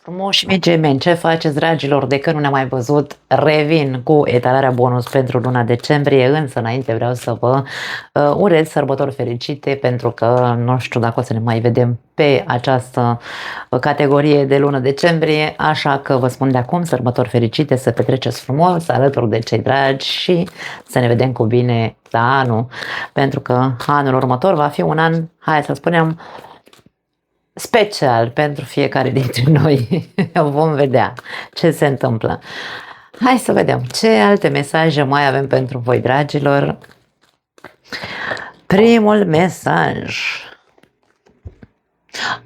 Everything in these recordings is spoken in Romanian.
Frumoși mii gemeni, ce faceți, dragilor? De când nu ne-am mai văzut, revin cu etalarea bonus pentru luna decembrie, însă înainte vreau să vă urez sărbători fericite, pentru că nu știu dacă o să ne mai vedem pe această categorie de lună decembrie, așa că vă spun de acum sărbători fericite, să petreceți frumos alături de cei dragi și să ne vedem cu bine la anul, pentru că anul următor va fi un an, hai să spunem, special pentru fiecare dintre noi. Vom vedea ce se întâmplă. Hai să vedem ce alte mesaje mai avem pentru voi, dragilor. Primul mesaj.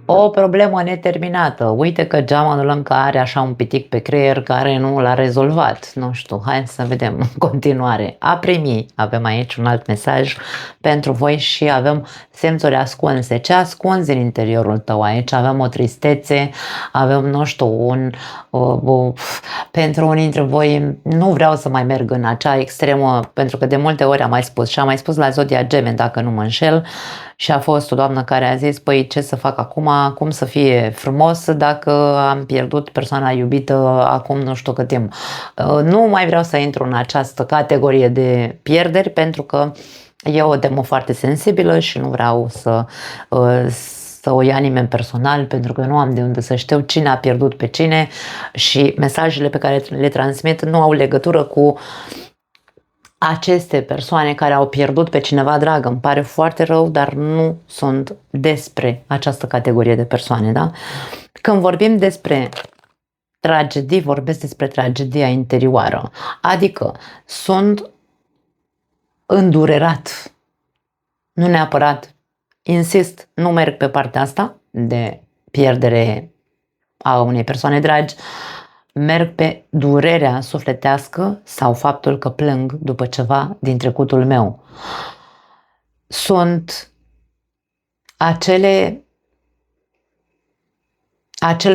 O problemă neterminată. Uite că geamanul încă are așa un pitic pe creier care nu l-a rezolvat. Nu știu, hai să vedem în continuare. A primi, avem aici un alt mesaj pentru voi și avem simțuri ascunse. Ce ascunzi în interiorul tău? Aici avem o tristețe, avem, nu știu, pentru unii dintre voi, nu vreau să mai merg în acea extremă, pentru că de multe ori am mai spus și am mai spus la Zodia Gemeni, dacă nu mă înșel, și a fost o doamnă care a zis, păi ce să fac acum, cum să fie frumos dacă am pierdut persoana iubită acum nu știu cât timp. Nu mai vreau să intru în această categorie de pierderi, pentru că e o temă foarte sensibilă și nu vreau să o ia nimeni personal, pentru că nu am de unde să știu cine a pierdut pe cine și mesajele pe care le transmit nu au legătură cu aceste persoane care au pierdut pe cineva drag. Îmi pare foarte rău, dar nu sunt despre această categorie de persoane, da? Când vorbim despre tragedii, vorbesc despre tragedia interioară, adică sunt îndurerat, nu neapărat, insist, nu merg pe partea asta de pierdere a unei persoane dragi, merg pe durerea sufletească sau faptul că plâng după ceva din trecutul meu. Sunt acel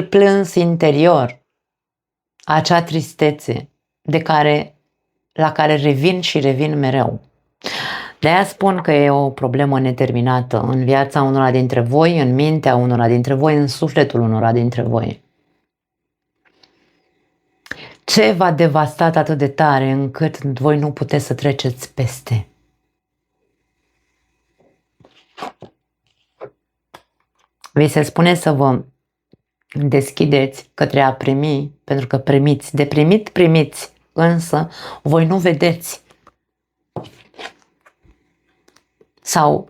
plâns interior, acea tristețe la care revin și revin mereu. De-aia spun că e o problemă neterminată în viața unora dintre voi, în mintea unora dintre voi, în sufletul unora dintre voi. Ce v-a devastat atât de tare încât voi nu puteți să treceți peste? Vi se spune să vă deschideți către a primi, pentru că primiți. De primit, primiți, însă voi nu vedeți. Sau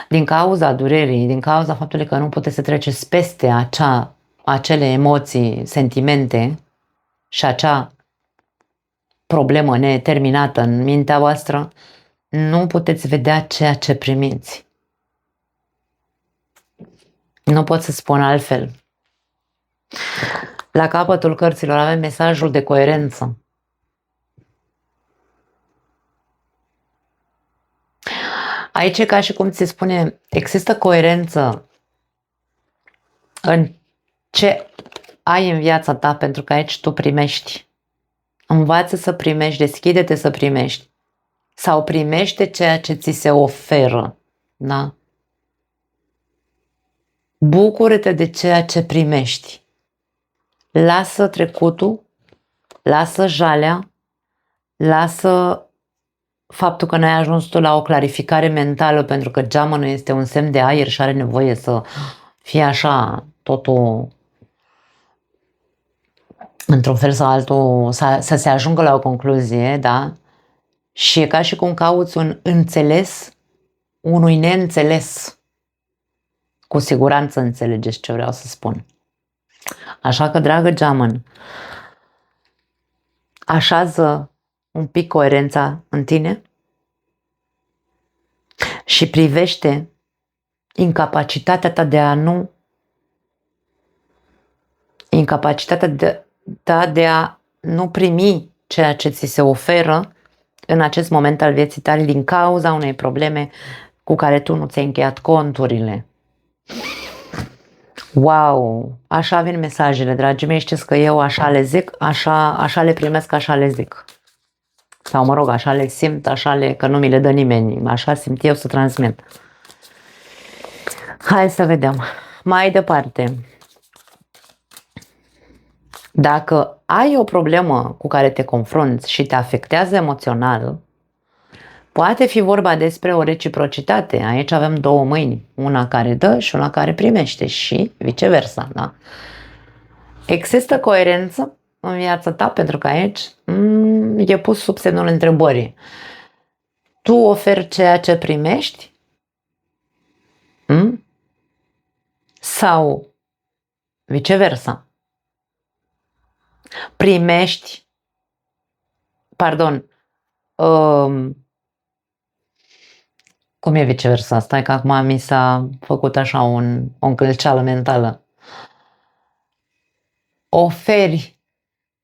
din cauza durerii, din cauza faptului că nu puteți să treceți peste acele emoții, sentimente și acea problemă neterminată în mintea voastră, nu puteți vedea ceea ce primiți. Nu pot să spun altfel. La capătul cărților avem mesajul de coerență. Aici, ca și cum ți se spune, există coerență în ce ai în viața ta, pentru că aici tu primești. Învață să primești, deschide-te să primești. Sau primește ceea ce ți se oferă. Da? Bucură-te de ceea ce primești. Lasă trecutul, lasă jalea, lasă faptul că n-ai ajuns tu la o clarificare mentală, pentru că geamănul este un semn de aer și are nevoie să fie așa, totul într-un fel sau altul, să se ajungă la o concluzie, da? Și e ca și cum cauți un înțeles unui neînțeles. Cu siguranță înțelegeți ce vreau să spun. Așa că, dragă geamăn, așează un pic coerența în tine și privește incapacitatea ta de a nu primi ceea ce ți se oferă în acest moment al vieții tale din cauza unei probleme cu care tu nu ți-ai încheiat conturile. Wow! Așa vin mesajele, dragii mei, știți că eu așa le zic, așa le primesc, așa le zic. Sau mă rog, așa le simt, că nu mi le dă nimeni, așa simt eu să transmit. Hai să vedem. Mai departe. Dacă ai o problemă cu care te confrunți și te afectează emoțional, poate fi vorba despre o reciprocitate. Aici avem două mâini, una care dă și una care primește și viceversa. Da? Există coerență în viața ta, pentru că aici e pus sub semnul întrebării. Tu oferi ceea ce primești? Sau viceversa? Primești, pardon, cum e viceversa? Stai că acum mi s-a făcut așa o încălceală mentală. Oferi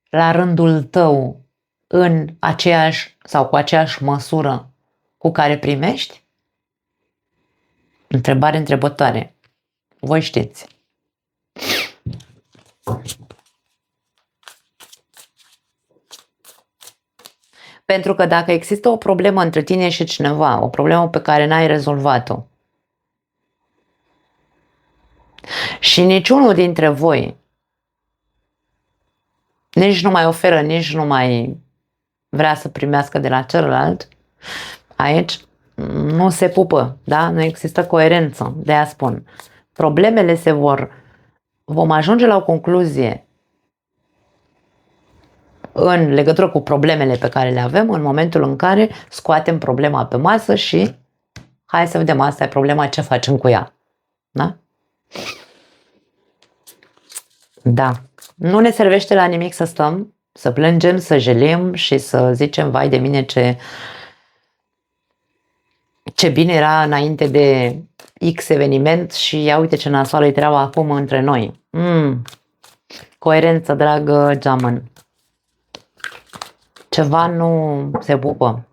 la rândul tău în aceeași sau cu aceeași măsură cu care primești? Întrebare întrebătoare. Voi știți. Pentru că dacă există o problemă între tine și cineva, o problemă pe care n-ai rezolvat-o, și niciunul dintre voi nici nu mai oferă, nici nu mai vrea să primească de la celălalt, aici nu se pupă, da? Nu există coerență. De-aia spun, problemele vom ajunge la o concluzie în legătură cu problemele pe care le avem în momentul în care scoatem problema pe masă și hai să vedem, asta e problema, ce facem cu ea. Da? Da. Nu ne servește la nimic să stăm, să plângem, să jelim și să zicem, vai de mine, ce bine era înainte de X eveniment și ia uite ce nasoală-i treaba acum între noi. Coerență, dragă geamăn. Ceva nu se pupă.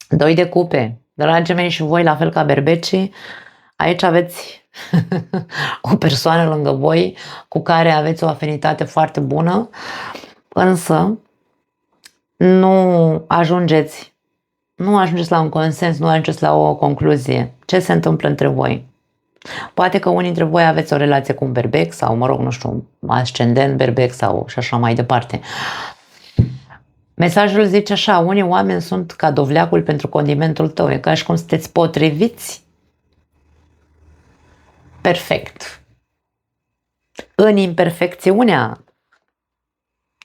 Doi de cupe. Dragii mei, și voi, la fel ca berbecii, aici aveți o persoană lângă voi cu care aveți o afinitate foarte bună, însă nu ajungeți la un consens, nu ajungeți la o concluzie. Ce se întâmplă între voi? Poate că unii dintre voi aveți o relație cu un berbec sau, mă rog, nu știu, ascendent berbec sau și așa mai departe. Mesajul zice așa, unii oameni sunt ca dovleacul pentru condimentul tău, e ca și cum sunteți potriviți perfect în imperfecțiunea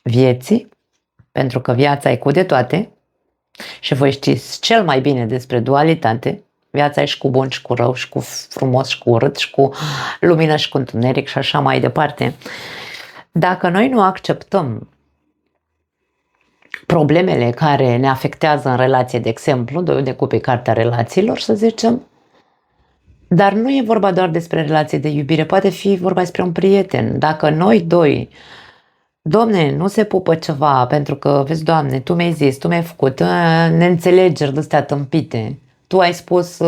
vieții, pentru că viața e cu de toate și voi știți cel mai bine despre dualitate. Viața e și cu bun și cu rău și cu frumos și cu urât și cu lumină și cu întuneric și așa mai departe. Dacă noi nu acceptăm problemele care ne afectează în relație, de exemplu, doi de cupe, cartea relațiilor, să zicem, dar nu e vorba doar despre relație de iubire, poate fi vorba despre un prieten. Dacă noi doi, Doamne, nu se pupă ceva, pentru că, vezi, Doamne, Tu mi-ai zis, Tu mi-ai făcut neînțelegeri de-astea tâmpite, Tu ai spus,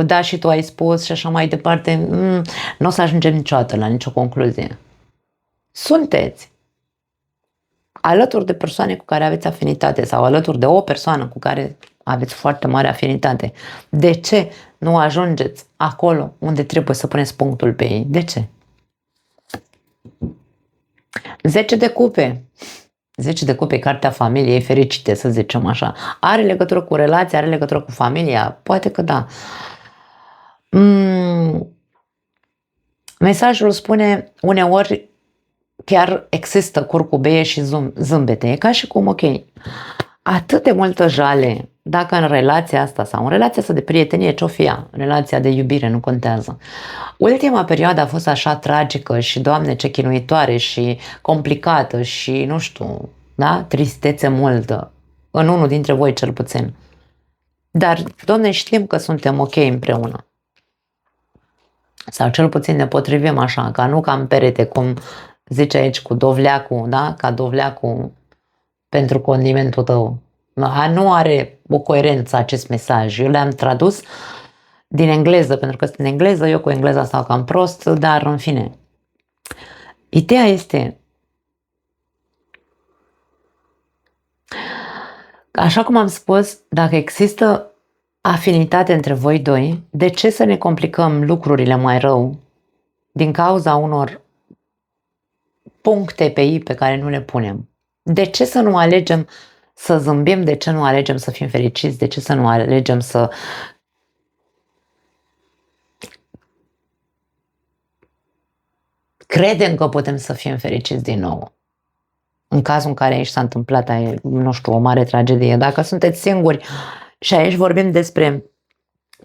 da, și Tu ai spus și așa mai departe, nu o să ajungem niciodată la nicio concluzie. Sunteți alături de persoane cu care aveți afinitate sau alături de o persoană cu care aveți foarte mare afinitate. De ce nu ajungeți acolo unde trebuie să puneți punctul pe ei? De ce? 10 de cupe. 10 de cupe, cartea familiei fericite, să zicem așa. Are legătură cu relația, are legătură cu familia? Poate că da. Mesajul spune, uneori chiar există curcubeie și zâmbete. E ca și cum, ok, atât de multă jale, dacă în relația asta sau în relația asta de prietenie, ce-o fi ea, relația de iubire, nu contează. Ultima perioadă a fost așa tragică și, Doamne, ce chinuitoare și complicată și, nu știu, da, tristețe multă, în unul dintre voi cel puțin. Dar, Doamne, știm că suntem ok împreună. Sau cel puțin ne potrivim așa, ca nu ca în perete, cum zice aici cu dovleacul, da? Ca dovleacul pentru condimentul tău. Nu are o coerență acest mesaj. Eu le-am tradus din engleză, pentru că sunt în engleză, eu cu engleza stau cam prost, dar în fine. Ideea este, așa cum am spus, dacă există afinitate între voi doi, de ce să ne complicăm lucrurile mai rău din cauza unor puncte pe i pe care nu le punem. De ce să nu alegem să zâmbim? De ce nu alegem să fim fericiți? De ce să nu alegem să credem că putem să fim fericiți din nou? În cazul în care aici s-a întâmplat, nu știu, o mare tragedie. Dacă sunteți singuri și aici vorbim despre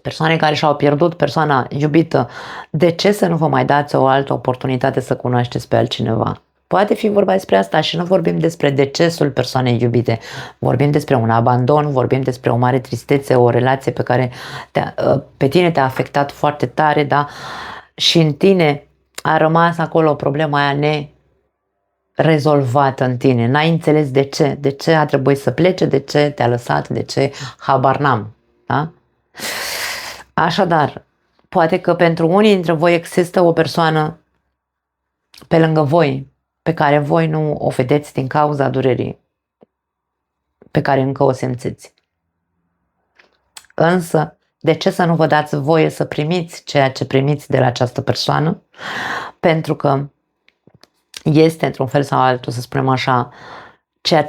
persoane care și-au pierdut persoana iubită, de ce să nu vă mai dați o altă oportunitate să cunoașteți pe altcineva? Poate fi vorba despre asta și nu vorbim despre decesul persoanei iubite. Vorbim despre un abandon, vorbim despre o mare tristețe, o relație pe care pe tine te-a afectat foarte tare, da? Și în tine a rămas acolo problema aia nerezolvată în tine. N-ai înțeles de ce. De ce a trebuit să plece, de ce te-a lăsat, de ce habar n-am. Da? Așadar, poate că pentru unii dintre voi există o persoană pe lângă voi, pe care voi nu o vedeți din cauza durerii pe care încă o simțiți. Însă, de ce să nu vă dați voie să primiți ceea ce primiți de la această persoană? Pentru că este, într-un fel sau altul, să spunem așa, ceea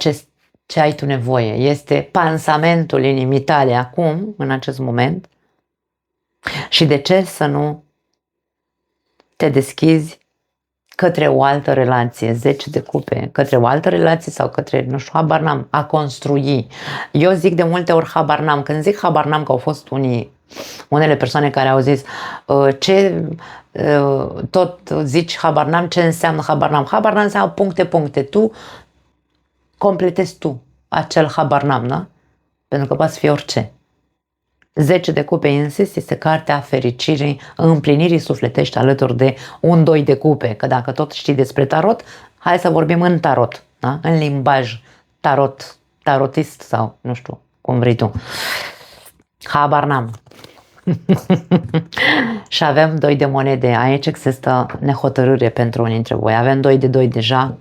ce ai tu nevoie. Este pansamentul inimii tale acum, în acest moment. Și de ce să nu te deschizi către o altă relație, 10 de cupe, către o altă relație sau către, nu știu, habar n-am, a construi. Eu zic de multe ori habar n-am. Când zic habar n-am, că au fost unele persoane care au zis tot zici habar n-am, ce înseamnă habar n-am? Habar n-am înseamnă puncte. Tu completezi tu acel habar n-am, da? Pentru că poate să fie orice. 10 de cupe, insist, este cartea fericirii, împlinirii sufletești alături de un 2 de cupe. Că dacă tot știi despre tarot, hai să vorbim în tarot, da? În limbaj tarotist sau nu știu cum vrei tu. Habar n-am. Și avem 2 de monede. Aici există nehotărâre pentru unii dintre voi. Avem 2 de 2 deja.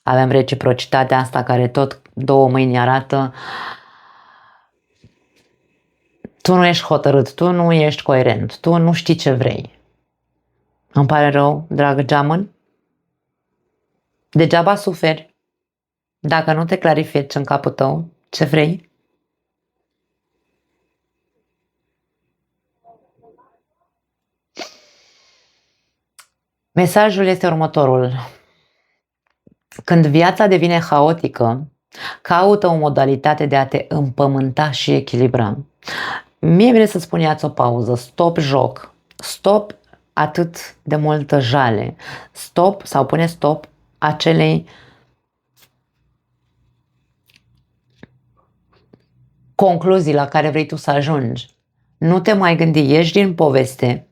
Avem reciprocitatea asta care tot 2 mâini arată. Tu nu ești hotărât, tu nu ești coerent, tu nu știi ce vrei. Îmi pare rău, dragă geamăn. Degeaba suferi dacă nu te clarifici în capul tău ce vrei. Mesajul este următorul. Când viața devine haotică, caută o modalitate de a te împământa și echilibra. Mie vine să spun, ia-ți o pauză, stop joc, stop atât de multă jale, stop sau pune stop acelei concluzii la care vrei tu să ajungi. Nu te mai gândi, ieși din poveste,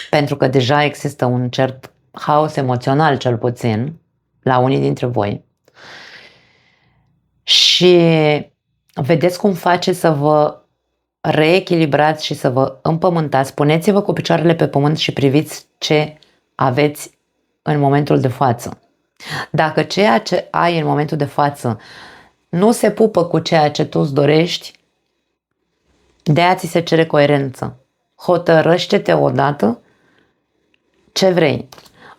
pentru că deja există un cert haos emoțional, cel puțin, la unii dintre voi. Și vedeți cum face să vă reechilibrați și să vă împământați. Puneți-vă cu picioarele pe pământ și priviți ce aveți în momentul de față. Dacă ceea ce ai în momentul de față nu se pupă cu ceea ce tu îți dorești, de-aia ți se cere coerență. Hotărăște-te odată ce vrei.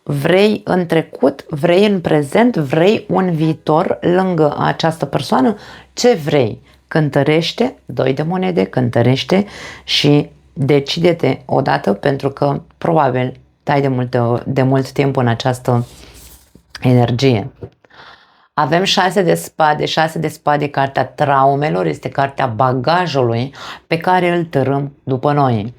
Vrei în trecut, vrei în prezent, vrei un viitor lângă această persoană? Ce vrei? Cântărește, 2 de monede, cântărește și decide-te odată, pentru că probabil dai de mult timp în această energie. Avem 6 de spade. 6 de spade, cartea traumelor, este cartea bagajului pe care îl târâm după noi.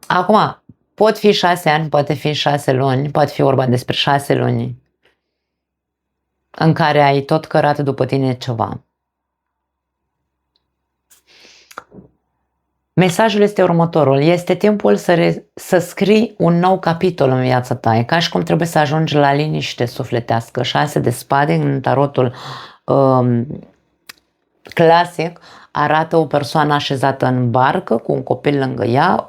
Acum, pot fi 6 ani, poate fi 6 luni, poate fi vorba despre 6 luni în care ai tot cărat după tine ceva. Mesajul este următorul. Este timpul să scrii un nou capitol în viața ta. E ca și cum trebuie să ajungi la liniște sufletească. 6 de spade în tarotul clasic arată o persoană așezată în barcă cu un copil lângă ea,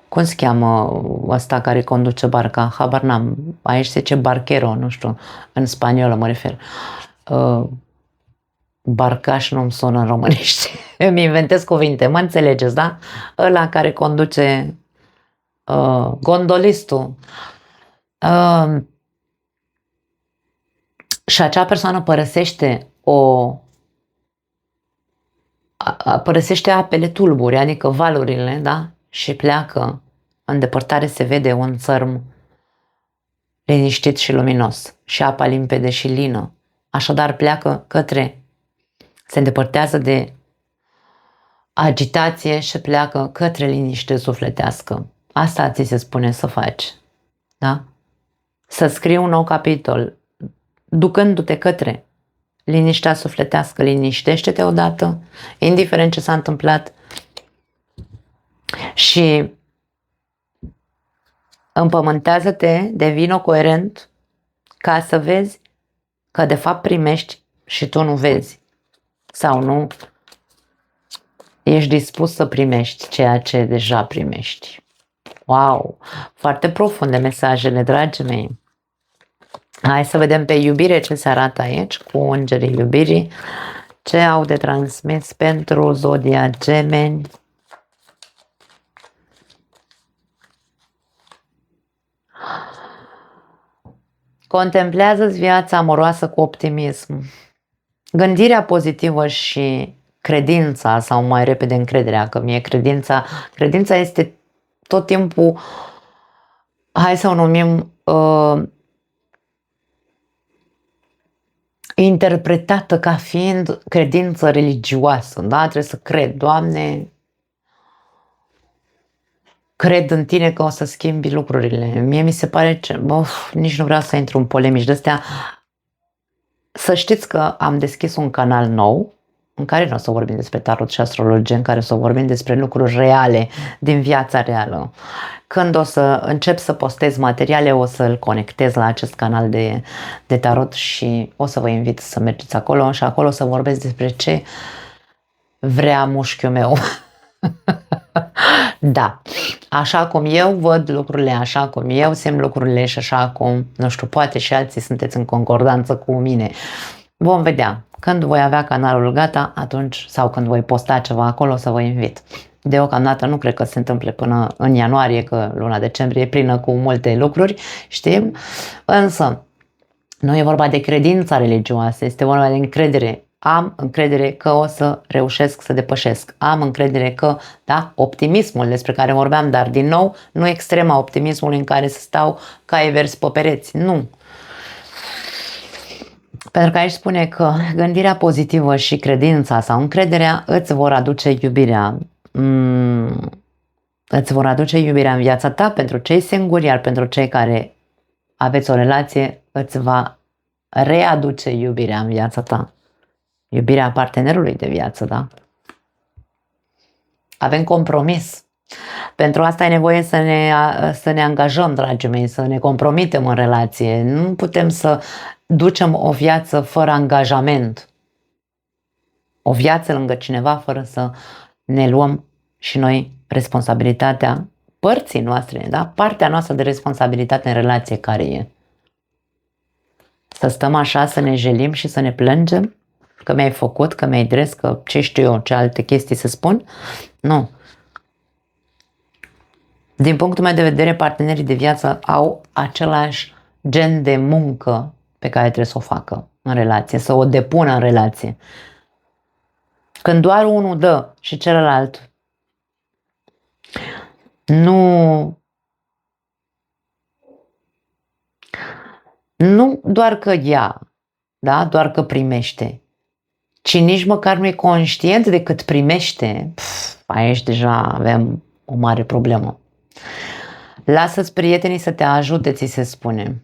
cum se cheamă ăsta care conduce barca? Habar n-am. Aici se zice barchero, nu știu, în spaniolă mă refer. Barcaș nu-mi sună în românește. Îmi inventez cuvinte, mă înțelegeți, da? Ăla care conduce gondolistul. Și acea persoană părăsește apele tulburi, adică valurile, da? Și pleacă. În depărtare se vede un țărm liniștit și luminos și apa limpede și lină. Așadar pleacă se îndepărtează de agitație și pleacă către liniște sufletească. Asta ți se spune să faci. Da? Să scrii un nou capitol, ducându-te către liniștea sufletească. Liniștește-te odată, indiferent ce s-a întâmplat, și împământează-te, devină coerent, ca să vezi că de fapt primești și tu nu vezi sau nu ești dispus să primești ceea ce deja primești. Wow! Foarte profunde mesajele, dragii mei. Hai să vedem pe iubire ce se arată aici cu îngerii iubirii. Ce au de transmis pentru zodia Gemeni. Contemplează-ți viața amoroasă cu optimism. Gândirea pozitivă și credința, sau mai repede încrederea, că mie credința este tot timpul, hai să o numim, interpretată ca fiind credință religioasă, da? Trebuie să cred, Doamne, cred în tine că o să schimbi lucrurile. Mie mi se pare nici nu vreau să intru în polemici de astea. Să știți că am deschis un canal nou în care nu o să vorbim despre tarot și astrologie, în care o să vorbim despre lucruri reale din viața reală. Când o să încep să postez materiale, o să-l conectez la acest canal de tarot și o să vă invit să mergeți acolo și acolo o să vorbesc despre ce vrea mușchiul meu. Da, așa cum eu văd lucrurile, așa cum eu simt lucrurile și așa cum, nu știu, poate și alții sunteți în concordanță cu mine. Vom vedea. Când voi avea canalul gata, atunci, sau când voi posta ceva acolo, să vă invit. Deocamdată nu cred că se întâmple până în ianuarie, că luna decembrie e plină cu multe lucruri, știm, însă nu e vorba de credința religioasă, este vorba de încredere. Am încredere că o să reușesc să depășesc. Am încredere că, da, optimismul despre care vorbeam, dar din nou, nu extrema optimismului în care să stau ca evers pe pereți. Nu. Pentru că aici spune că gândirea pozitivă și credința sau încrederea îți vor aduce iubirea. Îți vor aduce iubirea în viața ta pentru cei singuri, iar pentru cei care aveți o relație, îți va readuce iubirea în viața ta. Iubirea partenerului de viață, da? Avem compromis. Pentru asta e nevoie să ne angajăm, dragii mei, să ne compromitem în relație. Nu putem să ducem o viață fără angajament. O viață lângă cineva fără să ne luăm și noi responsabilitatea părții noastre, da? Partea noastră de responsabilitate în relație care e. Să stăm așa, să ne jelim și să ne plângem că mi-ai făcut, că mi-ai dres, că ce știu eu, ce alte chestii să spun. Nu. Din punctul meu de vedere, partenerii de viață au același gen de muncă pe care trebuie să o facă în relație, să o depună în relație. Când doar unul dă și celălalt nu doar că ia, da? Doar că primește, ci nici măcar nu e conștient de cât primește, aici deja avem o mare problemă. Lasă-ți prietenii să te ajute, ți se spune.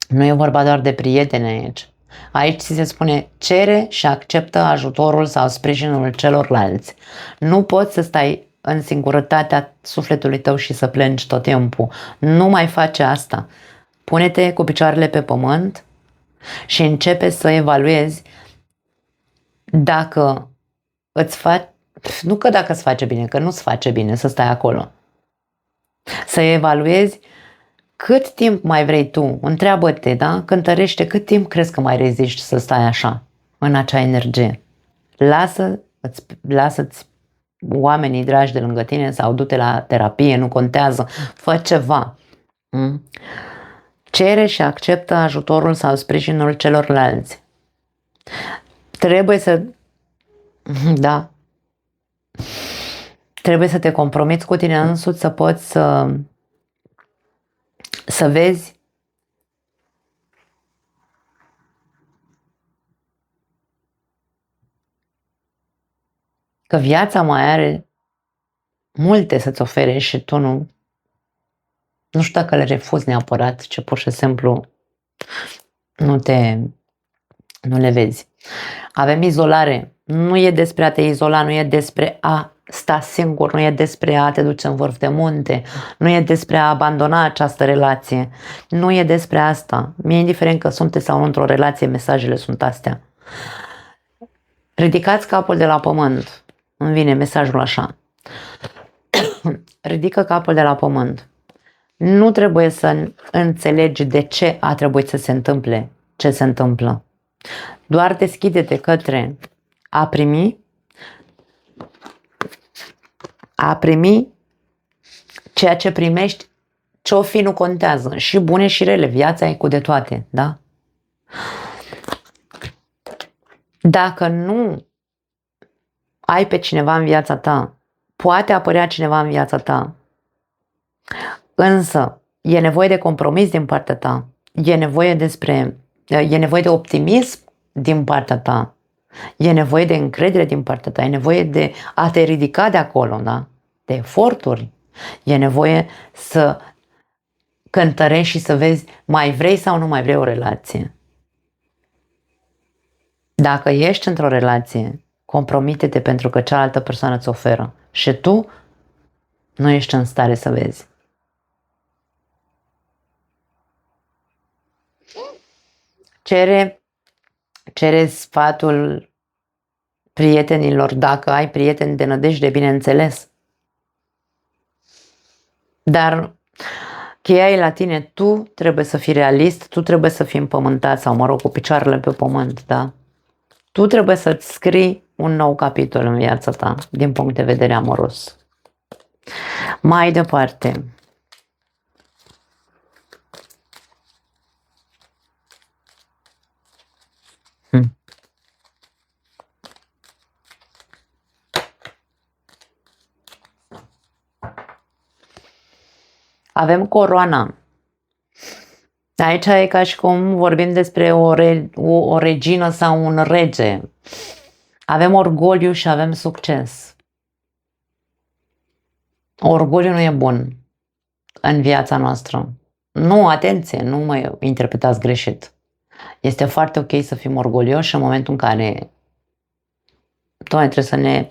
Nu e vorba doar de prieteni aici. Aici ți se spune, cere și acceptă ajutorul sau sprijinul celorlalți. Nu poți să stai în singurătatea sufletului tău și să plângi tot timpul. Nu mai face asta. Pune-te cu picioarele pe pământ și începe să evaluezi dacă îți faci, nu că dacă îți face bine, că nu-ți face bine să stai acolo. Să evaluezi cât timp mai vrei tu, întreabă-te, da? Cântărește, cât timp crezi că mai reziști să stai așa, în acea energie. Lasă-ți oamenii dragi de lângă tine sau du-te la terapie, nu contează, fă ceva. Cere și acceptă ajutorul sau sprijinul celorlalți. Trebuie să... Da. Trebuie să te compromiți cu tine însuți, să poți să vezi că viața mai are multe să-ți ofere și tu nu știu dacă le refuzi neapărat, ci pur și simplu nu le vezi. Avem izolare. Nu e despre a te izola, nu e despre a sta singur, nu e despre a te duce în vârf de munte, nu e despre a abandona această relație, nu e despre asta. Mie indiferent că sunteți sau nu într-o relație, mesajele sunt astea. Ridicați capul de la pământ. Îmi vine mesajul așa. Ridică capul de la pământ. Nu trebuie să înțelegi de ce a trebuit să se întâmple ce se întâmplă. Doar deschide-te către a primi ceea ce primești, ce-o fi nu contează. Și bune și rele, viața e cu de toate, da? Dacă nu ai pe cineva în viața ta, poate apărea cineva în viața ta, însă e nevoie de compromis din partea ta, e nevoie de optimism din partea ta, e nevoie de încredere din partea ta, e nevoie de a te ridica de acolo, da? De eforturi, e nevoie să cântărești și să vezi mai vrei sau nu mai vrei o relație. Dacă ești într-o relație, compromite-te pentru că cealaltă persoană îți oferă și tu nu ești în stare să vezi. Cere sfatul prietenilor, dacă ai prieteni de nădejde, bineînțeles. Dar cheia e la tine, tu trebuie să fii realist, tu trebuie să fii împământat sau, mă rog, cu picioarele pe pământ, da? Tu trebuie să-ți scrii un nou capitol în viața ta, din punct de vedere amoros. Mai departe. Avem coroana. Aici e ca și cum vorbim despre o regină sau un rege. Avem orgoliu și avem succes. Orgoliu nu e bun în viața noastră. Nu, atenție, nu mă interpretați greșit. Este foarte ok să fim orgolioși în momentul în care trebuie să ne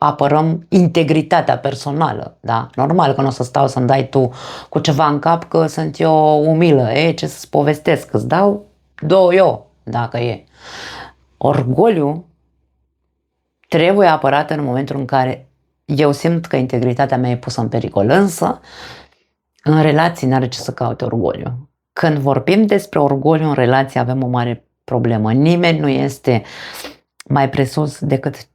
apărăm integritatea personală, da? Normal că nu o să stau să-mi dai tu cu ceva în cap că sunt eu umilă, ce să-ți povestesc, îți dau două eu, dacă e. Orgoliu trebuie apărat în momentul în care eu simt că integritatea mea e pusă în pericol, însă în relații n-are ce să caute orgoliu. Când vorbim despre orgoliu în relație avem o mare problemă. Nimeni nu este mai presus decât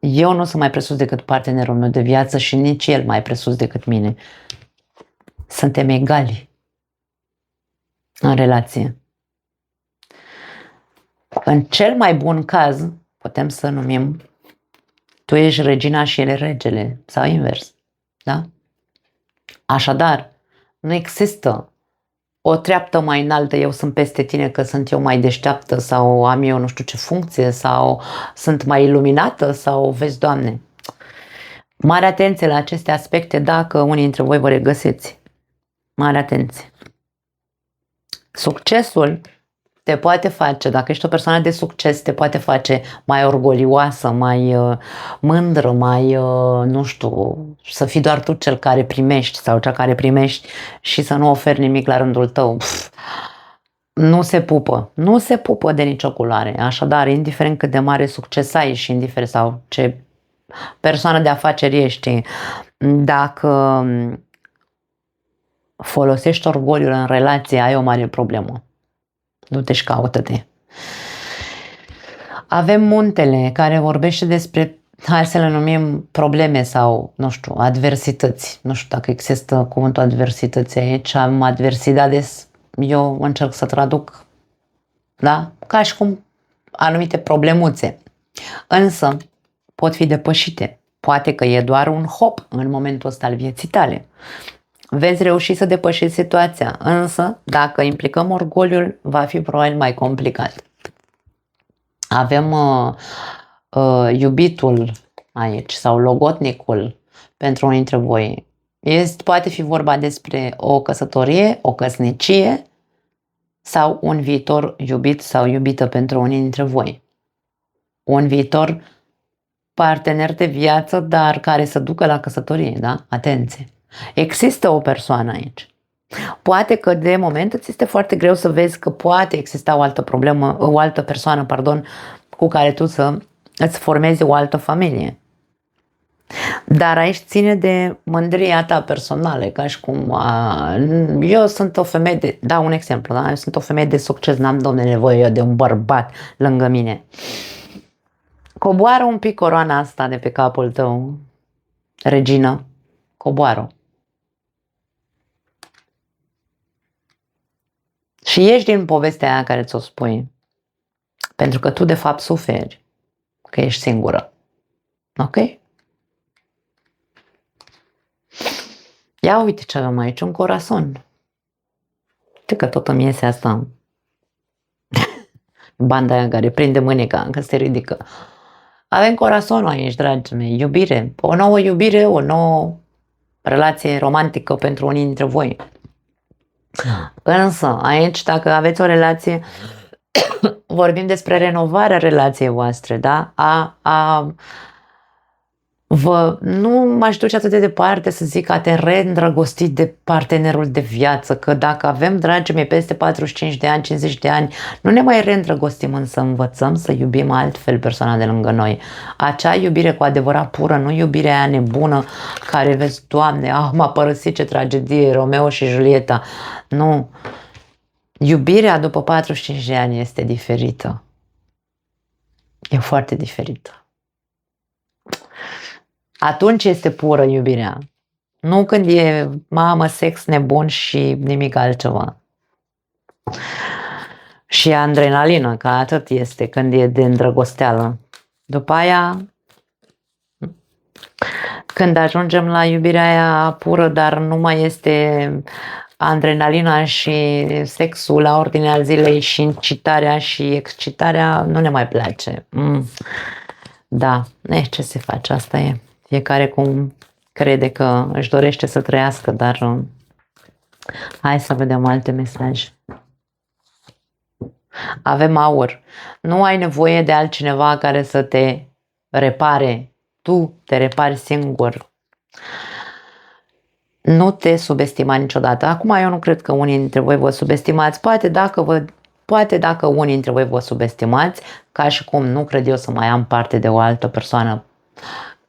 eu, nu sunt mai presus decât partenerul meu de viață și nici el mai presus decât mine. Suntem egali în relație. În cel mai bun caz putem să numim tu ești regina și el e regele sau invers, da? Așadar, nu există o treaptă mai înaltă, eu sunt peste tine că sunt eu mai deșteaptă sau am eu nu știu ce funcție sau sunt mai iluminată sau vezi, Doamne. Mare atenție la aceste aspecte dacă unii dintre voi vă regăsiți. Mare atenție. Succesul te poate face, dacă ești o persoană de succes, te poate face mai orgolioasă, mai mândră, mai, nu știu, să fii doar tu cel care primești sau cea care primești și să nu oferi nimic la rândul tău. Nu se pupă. Nu se pupă de nicio culoare. Așadar, indiferent cât de mare succes ai și indiferent sau ce persoană de afaceri ești, dacă folosești orgoliul în relație, ai o mare problemă. Du-te și caută-te. Avem muntele care vorbește despre hai să le numim probleme sau, nu știu, adversități. Nu știu dacă există cuvântul adversități aici. Am adversidades, eu încerc să traduc, da? Ca și cum anumite problemuțe. Însă pot fi depășite. Poate că e doar un hop în momentul ăsta al vieții tale. Veți reuși să depășiți situația, însă dacă implicăm orgoliul, va fi probabil mai complicat. Avem iubitul aici sau logotnicul pentru unii dintre voi. Poate fi vorba despre o căsătorie, o căsnicie sau un viitor iubit sau iubită pentru unii dintre voi. Un viitor partener de viață, dar care să ducă la căsătorie, da? Atenție! Există o persoană aici. Poate că de moment îți este foarte greu să vezi că poate exista o altă problemă, o altă persoană, cu care tu să îți formezi o altă familie. Dar aici ține de mândria ta personală, ca și cum eu sunt o femeie dau un exemplu, da? Eu sunt o femeie de succes, n-am, domne, nevoie de un bărbat lângă mine. Coboară un pic coroana asta de pe capul tău, regină, coboară. Și ieși din povestea aia care ți-o spui. Pentru că tu de fapt suferi că ești singură. Ok? Ia uite ce avem aici, un corazon. Uite că tot îmi iese asta. Banda aia care prinde mâneca, încă se ridică. Avem corazonul aici, dragii mei, iubire. O nouă iubire, o nouă relație romantică pentru unii dintre voi. Însă, aici, dacă aveți o relație, vorbim despre renovarea relației voastre, da? Nu m-aș duce atât de departe să zic a te reîndrăgosti de partenerul de viață, că dacă avem, dragii mei, peste 45 de ani, 50 de ani, nu ne mai reîndrăgostim, însă învățăm să iubim altfel persoana de lângă noi. Acea iubire cu adevărat pură, nu iubirea aia nebună care vezi, Doamne, m-a părăsit, ce tragedie, Romeo și Julieta. Nu. Iubirea după 45 de ani este diferită. E foarte diferită. Atunci este pură iubirea. Nu când e mamă, sex nebun și nimic altceva. Și adrenalină, că atât este când e de îndrăgosteală. După aia, când ajungem la iubirea aia pură, dar nu mai este adrenalina și sexul la ordinea zilei și incitarea și excitarea, nu ne mai place. Da, ce se face, asta e. Fiecare cum crede că își dorește să trăiască, dar hai să vedem alte mesaje. Avem aur. Nu ai nevoie de altcineva care să te repare. Tu te repari singur. Nu te subestima niciodată. Acum eu nu cred că unii dintre voi vă subestimați. Poate dacă unii dintre voi vă subestimați, ca și cum nu cred eu să mai am parte de o altă persoană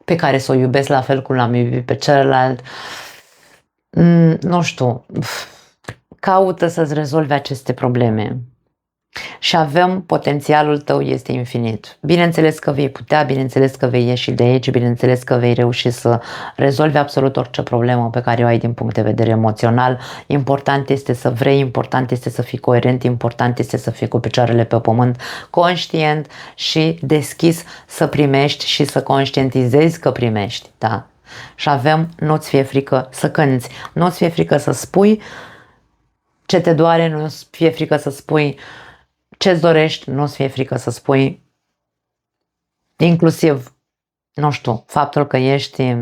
pe care să o iubesc la fel cum l-am iubit pe celălalt. Nu știu, caută să-ți rezolvi aceste probleme. Și avem, potențialul tău este infinit. Bineînțeles că vei putea, bineînțeles că vei ieși de aici, bineînțeles că vei reuși să rezolvi absolut orice problemă pe care o ai din punct de vedere emoțional. Important este să vrei, important este să fii coerent, important este să fii cu picioarele pe pământ, conștient și deschis să primești și să conștientizezi că primești. Da? Și avem, nu-ți fie frică să cânți, nu-ți fie frică să spui ce te doare, nu-ți fie frică să spui ce-ți dorești, nu-ți fie frică să spui, inclusiv, nu știu, faptul că ești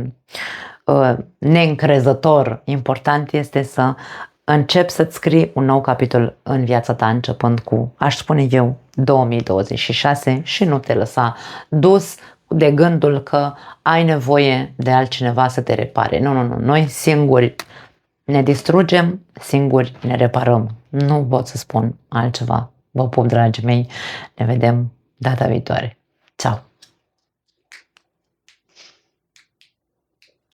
neîncrezător. Important este să începi să-ți scrii un nou capitol în viața ta, începând cu, aș spune eu, 2026 și nu te lăsa dus de gândul că ai nevoie de altcineva să te repare. Nu, noi singuri ne distrugem, singuri ne reparăm. Nu pot să spun altceva. Vă pup, dragii mei, ne vedem data viitoare.